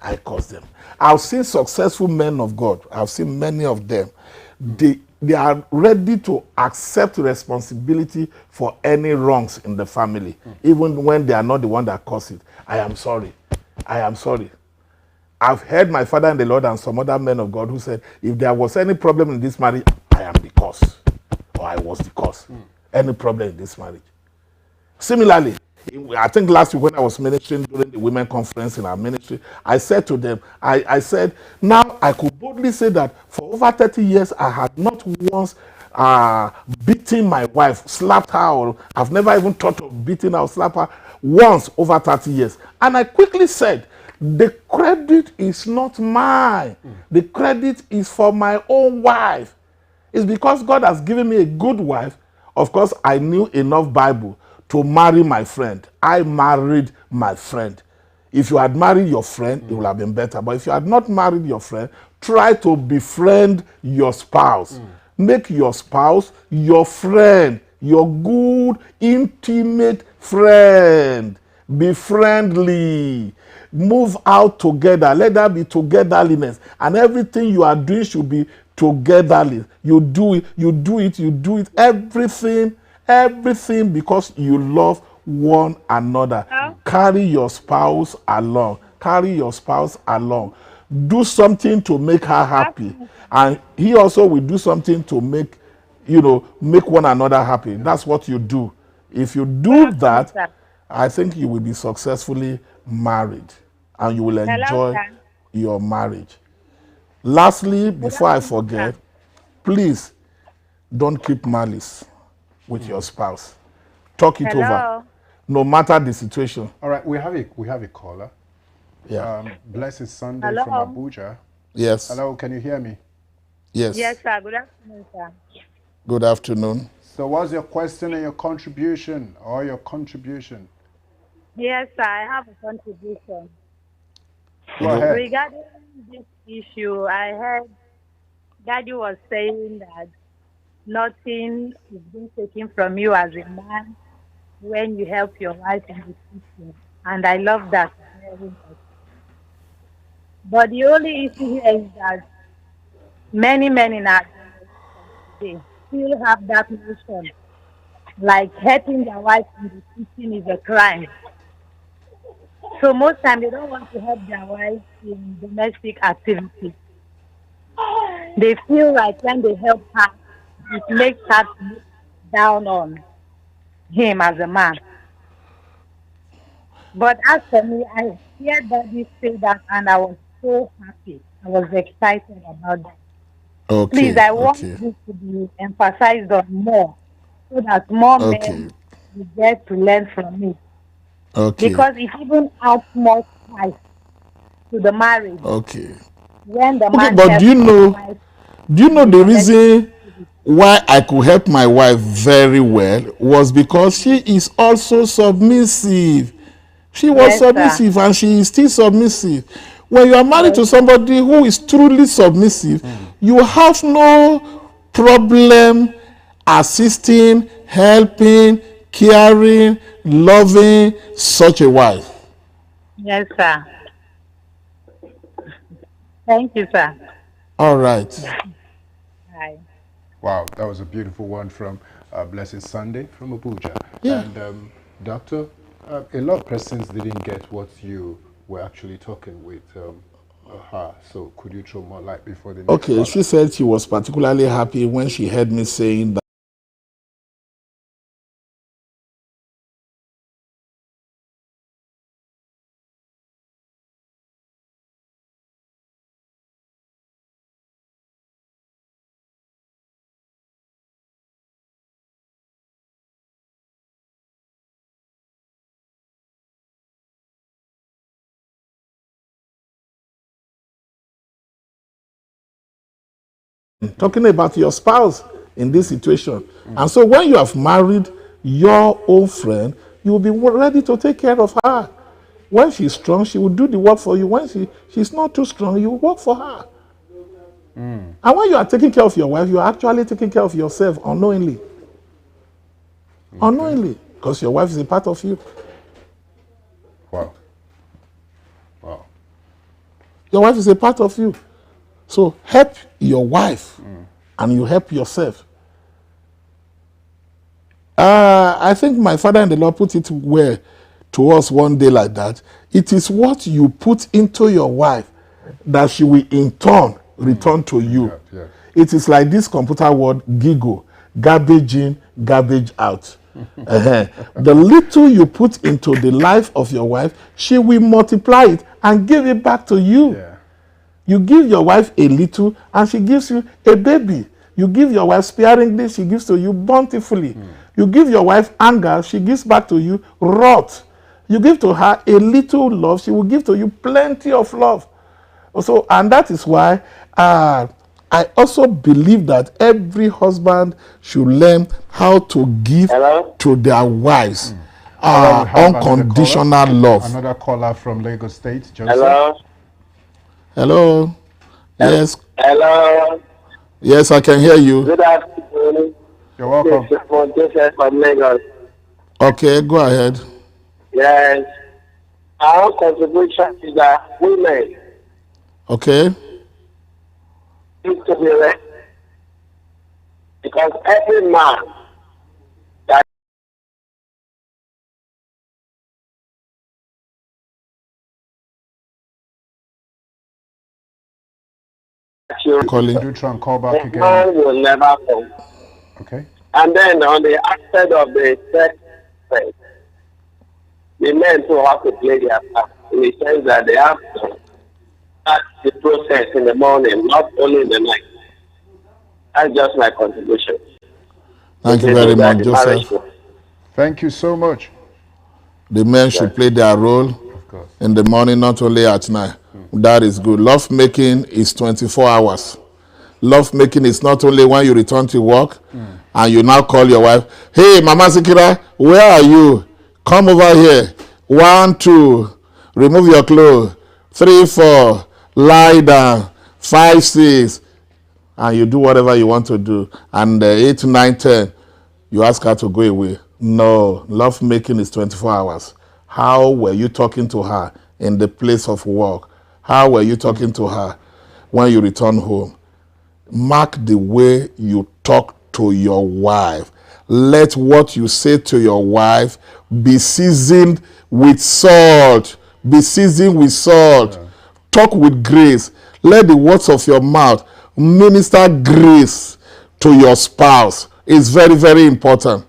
I caused them. I've seen successful men of God. I've seen many of them. They are ready to accept responsibility for any wrongs in the family, even when they are not the one that caused it. I am sorry. I am sorry. I've heard my father in the Lord and some other men of God who said, if there was any problem in this marriage, I am the cause, or I was the cause. Any problem in this marriage. Similarly, I think last week when I was ministering during the women conference in our ministry, I said to them, I said, now I could boldly say that for over 30 years, I had not once beaten my wife, slapped her, or I've never even thought of beating her or slap her once over 30 years. And I quickly said, the credit is not mine. The credit is for my own wife. It's because God has given me a good wife. Of course, I knew enough Bible to marry my friend. I married my friend. If you had married your friend, it would have been better. But if you had not married your friend, try to befriend your spouse. Make your spouse your friend, your good, intimate friend. Be friendly. Move out together. Let there be togetherness. And everything you are doing should be togetherness. You do it. Everything because you love one another. Carry your spouse along. Do something to make her happy. And he also will do something to make one another happy. That's what you do. If you do that, I think you will be successfully married and you will enjoy your marriage. Lastly, before I forget, please don't keep malice with your spouse. Talk it over, no matter the situation. All right, we have a caller. Yeah. Blessed Sunday from Abuja. Yes. Hello, can you hear me? Yes. Yes, sir. Good afternoon, sir. Good afternoon. So what's your question and your contribution, or your contribution? Yes, sir. I have a contribution. Go ahead. Regarding this issue, I heard Daddy was saying that nothing is being taken from you as a man when you help your wife in the kitchen. And I love that very much. But the only issue here is that many men in our generation today still have that notion, like helping their wife in the kitchen is a crime. So most times they don't want to help their wife in domestic activities. They feel like when they help her, it makes her look down on him as a man. But as for me, I heard Daddy say that and I was so happy. I was excited about that. Okay. Please, I want this to be emphasized on more so that more men will get to learn from me. Okay. Because it even adds more spice to the marriage. Okay. When the man but do you know the reason why I could help my wife very well was because she is also submissive. She was submissive and she is still submissive. When you are married to somebody who is truly submissive, you have no problem assisting, helping, caring, loving such a wife. Yes, sir. Thank you, sir. All right. Bye. Wow, that was a beautiful one from Blessed Sunday from Abuja. Yeah. And Doctor, a lot of persons didn't get what you were actually talking with her. So could you throw more light before the next caller? She said she was particularly happy when she heard me saying that. Talking about your spouse in this situation. And so when you have married your own friend, you will be ready to take care of her. When she's strong, she will do the work for you. When she's not too strong, you will work for her. And when you are taking care of your wife, you are actually taking care of yourself unknowingly. Unknowingly, because your wife is a part of you. Wow. Wow. Your wife is a part of you. So help your wife and you help yourself. I think my father-in-law put it well to us one day like that. It is what you put into your wife that she will in turn return to you. Yeah. It is like this computer word, giggle, garbage in, garbage out. The little you put into the life of your wife, she will multiply it and give it back to you. Yeah. You give your wife a little and she gives you a baby. You give your wife sparingly, she gives to you bountifully. You give your wife anger, she gives back to you wrath. You give to her a little love, she will give to you plenty of love. Also, and that is why I also believe that every husband should learn how to give to their wives unconditional love. Another caller from Lagos State, Joseph. Hello. Yes. Hello. Yes, I can hear you. Good afternoon. You're welcome. This is Joseph from Lagos. Okay, go ahead. Yes. Our contribution is that women Okay. need to be ready. Because every man that you Calling. Do try and call back the again. man will never come. Okay. And then on the aspect of the sex, the men too have to play their part in the sense that they have to start the process in the morning, not only in the night. That's just my contribution. Thank you very much, Joseph. Thank you so much. The men should play their role Of course. in the morning, not only at night. That is good. Love making is 24 hours. Love making is not only when you return to work and you now call your wife, hey, Mama Sikira, where are you? Come over here. 1, 2, remove your clothes. 3, 4, lie down. 5, 6, and you do whatever you want to do. And 8, 9, 10, you ask her to go away. No, love making is 24 hours. How were you talking to her in the place of work? How were you talking to her when you return home? Mark the way you talk to your wife. Let what you say to your wife be seasoned with salt. Be seasoned with salt. Talk with grace. Let the words of your mouth minister grace to your spouse. It's very, very important.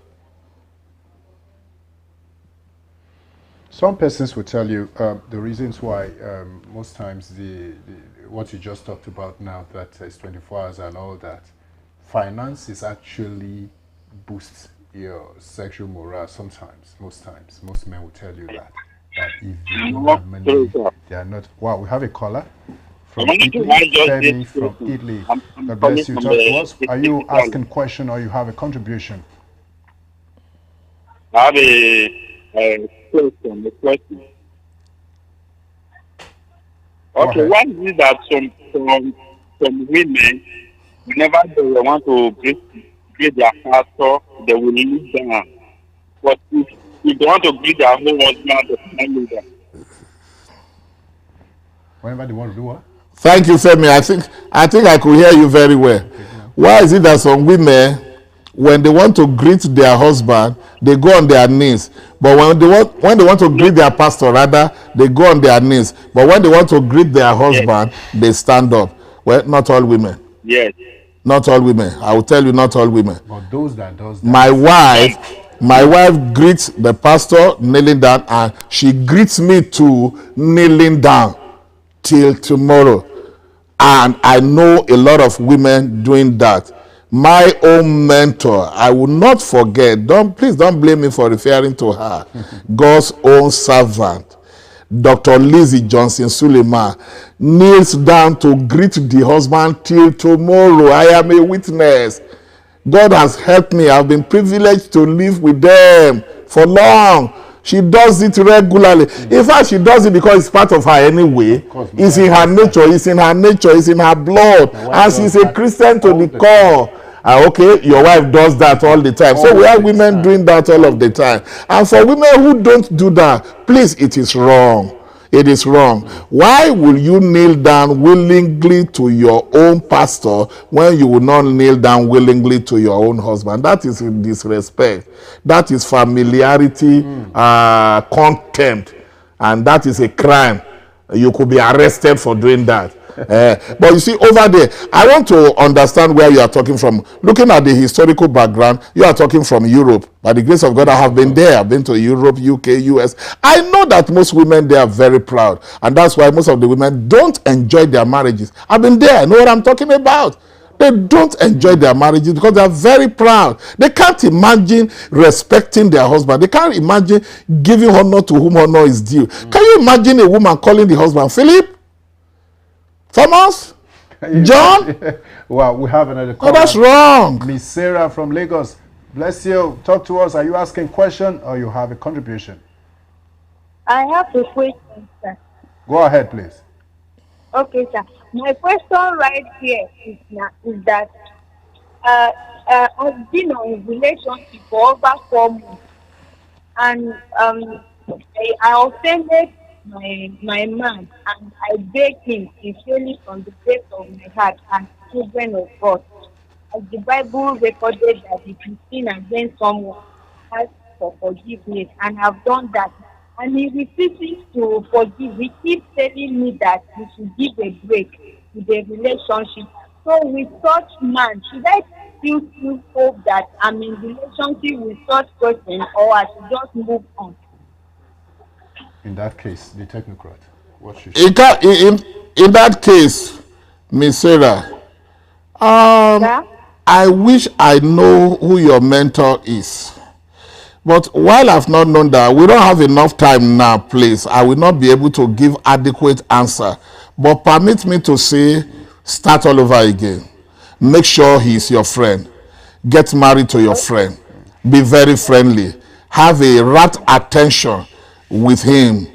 Some persons will tell you the reasons why most times what you just talked about now, that it's 24 hours and all that, finances actually boosts your sexual morale sometimes, most times. Most men will tell you that if you don't have money, they are not. Wow, we have a caller from Italy, Femi from Italy. God bless you. Talk to us. Are you asking a question or you have a contribution? I have a question. Okay, why is it that some women, whenever they want to greet their pastor, they will kneel down? But if they want to greet their home husband, they can't kneel down. Whenever they want to do what? Thank you, Femi. I think I could hear you very well. Why is it that some women, when they want to greet their husband, they go on their knees? But when they want to greet their pastor, rather, they go on their knees. But when they want to greet their husband, they stand up. Well, not all women. Yes. Not all women. I will tell you, not all women. But those that does that. My wife greets the pastor kneeling down, and she greets me too kneeling down till tomorrow. And I know a lot of women doing that. My own mentor, I will not forget, please don't blame me for referring to her, God's own servant, Dr. Lizzie Johnson Suleiman, kneels down to greet the husband till tomorrow. I am a witness. God has helped me. I've been privileged to live with them for long. She does it regularly. In fact, she does it because it's part of her anyway. It's in her nature. It's in her nature. It's in her blood. And she's a Christian to the core. Okay, your wife does that all the time. So we have women doing that all of the time. And for women who don't do that, please, it is wrong. It is wrong. Why will you kneel down willingly to your own pastor when you will not kneel down willingly to your own husband? That is disrespect. That is familiarity, contempt, and that is a crime. You could be arrested for doing that. But you see, over there, I want to understand where you are talking from. Looking at the historical background, you are talking from Europe. By the grace of God, I have been there. I've been to Europe, UK, US. I know that most women there are very proud. And that's why most of the women don't enjoy their marriages. I've been there. I know what I'm talking about. They don't enjoy their marriages because they are very proud. They can't imagine respecting their husband. They can't imagine giving honor to whom honor is due. Can you imagine a woman calling the husband, Philip? Thomas? John? Well, we have another call. Oh, that's wrong. Miss Sarah from Lagos. Bless you. Talk to us. Are you asking a question or you have a contribution? I have a question, sir. Go ahead, please. Okay, sir. My question right here is that I've been on a relationship for over 4 months, and I offended my man, and I begged him sincerely from the depth of my heart and children of God. As the Bible recorded that if you sin against someone, ask for forgiveness, and I've done that. And he refuses to forgive. He keeps telling me that we should give a break to the relationship. So with such man, should I still hope that I'm in relationship with such person, or I should just move on? In that case, the technocrat, what should In that case, Miss Sarah, I wish I know who your mentor is. But while I've not known that, we don't have enough time now, please. I will not be able to give adequate answer. But permit me to say, start all over again. Make sure he's your friend. Get married to your friend. Be very friendly. Have a rapt attention with him.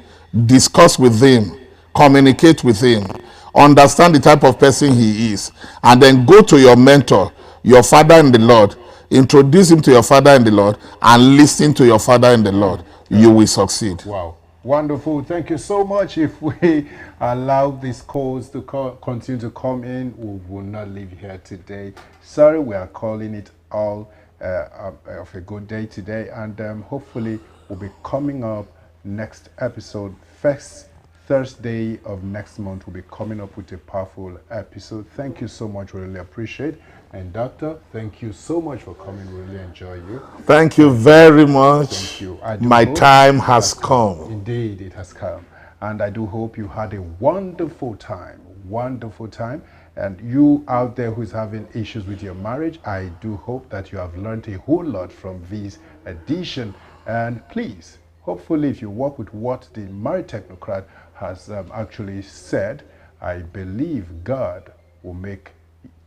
Discuss with him. Communicate with him. Understand the type of person he is. And then go to your mentor, your father in the Lord. Introduce him to your father in the Lord and listen to your father in the Lord. You will succeed. Wow. Wonderful. Thank you so much. If we allow these calls to continue to come in, we will not leave here today. Sorry, we are calling it all of a good day today. And hopefully we'll be coming up next episode. First Thursday of next month, we'll be coming up with a powerful episode. Thank you so much. We really appreciate it. And Doctor, thank you so much for coming. Really enjoy you. Thank you very much. Thank you. My time has come. Indeed, it has come. And I do hope you had a wonderful time. Wonderful time. And you out there who's having issues with your marriage, I do hope that you have learned a whole lot from this edition. And please, hopefully, if you work with what the married technocrat has actually said, I believe God will make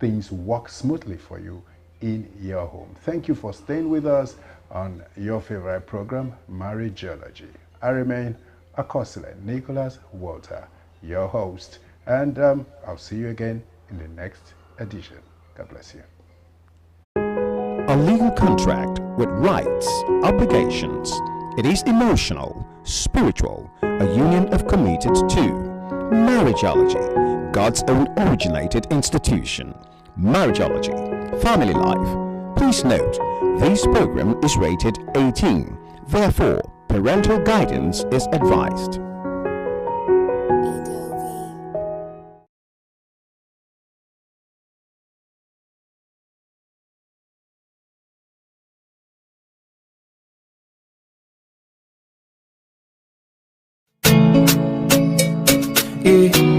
things work smoothly for you in your home. Thank you for staying with us on your favorite program, Marriageology. I remain Akosile Nicholas Walter, your host, and I'll see you again in the next edition. God bless you. A legal contract with rights, obligations. It is emotional, spiritual, a union of committed to. Marriageology, God's own originated institution. Marriageology, family life. Please note, this program is rated 18. Therefore, parental guidance is advised.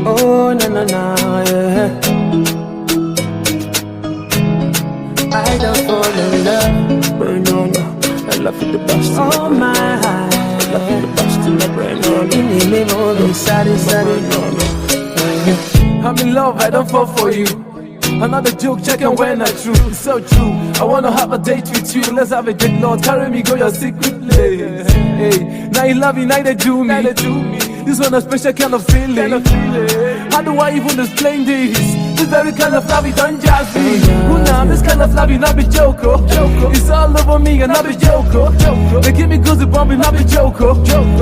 Oh, na na na, yeah. I don't fall in love, burn on. I love you the best. Oh my, I love you the best in the brain. In the memory, sorry. I'm in love, I don't fall for you. Another joke, checking when I true. It's so true. I wanna have a date with you. Let's have a date, Lord. Carry me, go your secret place. Hey, now you love me, now they do me. This one a special kind of feeling. How do I even explain this? This very kind of love, it don't just me. Who now? This kind of love, it not be Joko. It's all over me and not be Joko. They give me goosebumps, it not be Joko.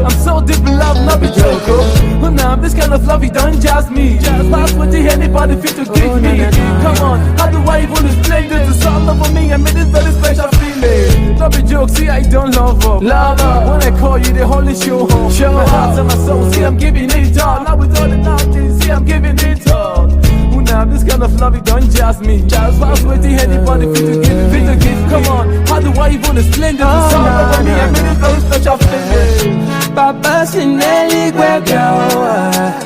I'm so deep in love, not be Joko. Who now? This kind of love, it don't just me. Pass with the anybody fit to give me. Come on, how do I even explain this? It's all over me and made this very special feeling. Not be joke, see I don't love her. When I call you, they only show home. Show my heart and my soul, see I'm giving it all. Now with all the nothing, see I'm giving it all. Who now? This kind of love, it don't just me. Just pass with the anybody fit to give. Come on, how do I even explain this? It's all over me and made this very special feeling. Papa Sinelli Gwega.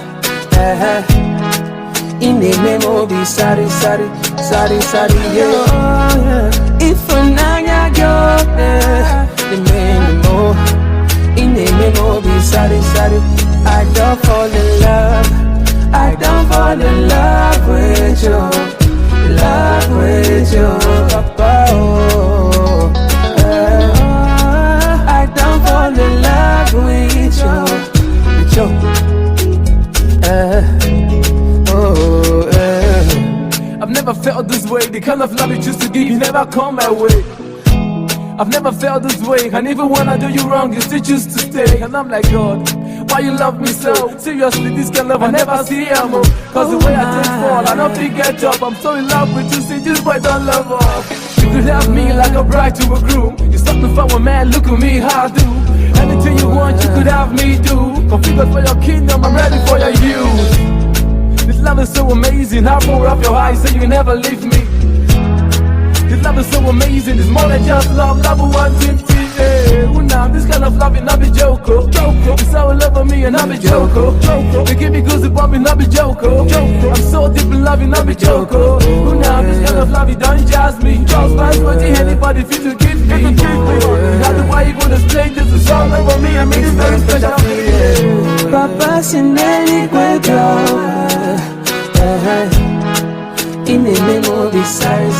In the memory, sorry, yeah. If I go, the memo. In the memory, sorry, I don't fall in love. I don't fall in love with you, Papa. Oh, I don't fall in love with you. Oh. way. The kind of love you choose to give, you never come my way. I've never felt this way, and even when I do you wrong, you still choose to stay. And I'm like, God, why you love me so? Seriously, this kind of love I never see ammo. Cause the way I take fall, I don't get up. I'm so in love with you, see, this boy don't love off. You could have me like a bride to a groom. You stop me from a man, look at me, how I do. Anything you want, you could have me do. Configured for your kingdom, I'm ready for your use. This love is so amazing, I pour up your eyes so you never leave me. This love is so amazing, it's more than just love, love one team. Now this kind of love, and I be Joko. It's so in love with me, and I be Joko. They give me goosebumps, and I be Joko. I'm so deep in love, and I be Joko. Now this kind of love, you don't jazz me. Just like what anybody feel to give me. That's why you gonna explain this is all over me, and make it very special for me. Papa Sinelli Guedo. In the name of the size